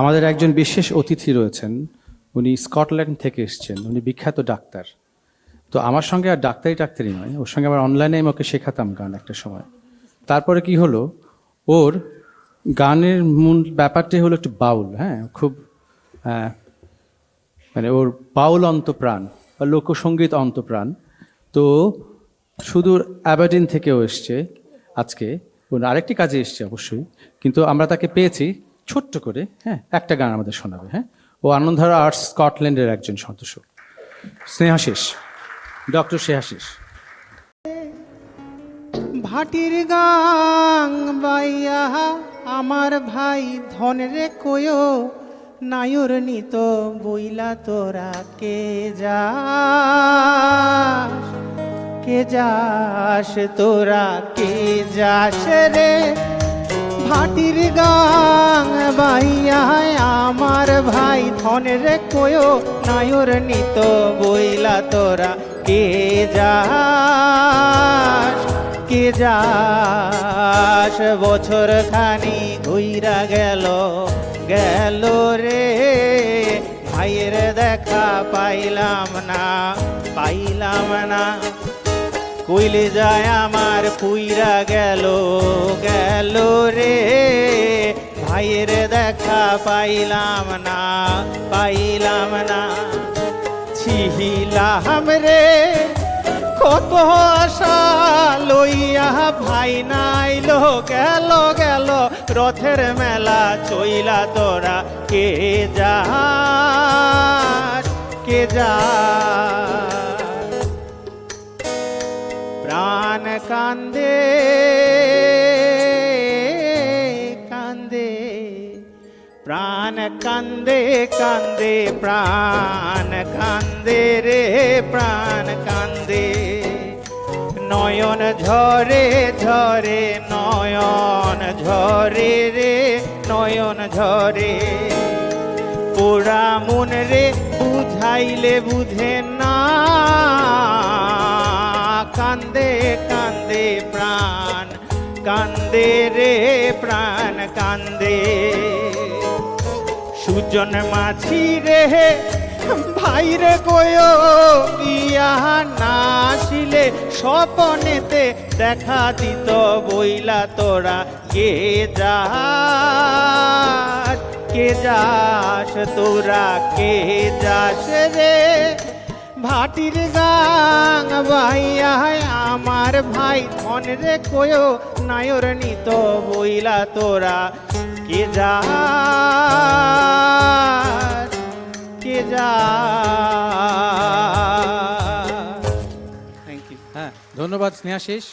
আমাদের একজন বিশেষ অতিথি রয়েছেন, উনি স্কটল্যান্ড থেকে এসেছেন, উনি বিখ্যাত ডাক্তার। তো আমার সঙ্গে আর ডাক্তারি নয়, ওর সঙ্গে আবার অনলাইনে আমি ওকে শেখাতাম গান একটা সময়। তারপরে কি হলো, ওর গানের মূল ব্যাপারটাই হলো একটু বাউল, হ্যাঁ, খুব মানে ওর বাউল অন্তপ্রাণ বা লোকসঙ্গীত অন্তপ্রাণ। তো সুদূর অ্যাবারডিন থেকেও এসছে আজকে, ওর আরেকটি কাজে এসছে অবশ্যই, কিন্তু আমরা তাকে পেয়েছি ছোট্ট করে, হ্যাঁ, একটা গান আমাদের শোনাবে। হ্যাঁ, ও আনন্দধারা আর্টস স্কটল্যান্ডের একজন সদস্য, স্নেহাশিস, ডক্টর স্নেহাশিস। ভাটির গাং বাইয়া আমার ভাই ধনরে কয়ো নায়র নিত বইলা তোরা কে যাস তোরা কে যাস রে। ভাটির গাং বাইয়া আমার ভাই ধনরে কয়ো নায়র নিত বইলা তোরা কে যাস কে যাস। বছর খানি ঘুইরা গেল রে, ভাইয়ের দেখা পাইলাম না। কইলে যায় আমার পুইরা গেল রে, ভাইয়ের দেখা পাইলাম না। ছিহিলাম রে কত আশা লইয়া, ভাই নাইলো গেল রথের মেলা চইলা তোরা কে যাস। প্রাণ কান্দে প্রাণ কান্দে প্রাণ কান্দে রে, প্রাণ কান্দে। নয়ন ঝরে নয়ন ঝরে রে, নয়ন ঝরে। পোড়া মন রে বুঝাইলে বুঝে না, কান্দে প্রাণ কান্দে রে, প্রাণ কান্দে। সুজন মাছি রে ভাইরে কয়ো ইয়া না আসিলে স্বপনেতে দেখা দিত বইলা তোরা কে যাস তোরা কে যাস রে। ভাটির গাং বাইয়া আমার ভাই ধন রে কয়ো নায়র নিত বইলা তোরা কে যাস। Thank you. হ্যাঁ, ধন্যবাদ স্নেহাশিস।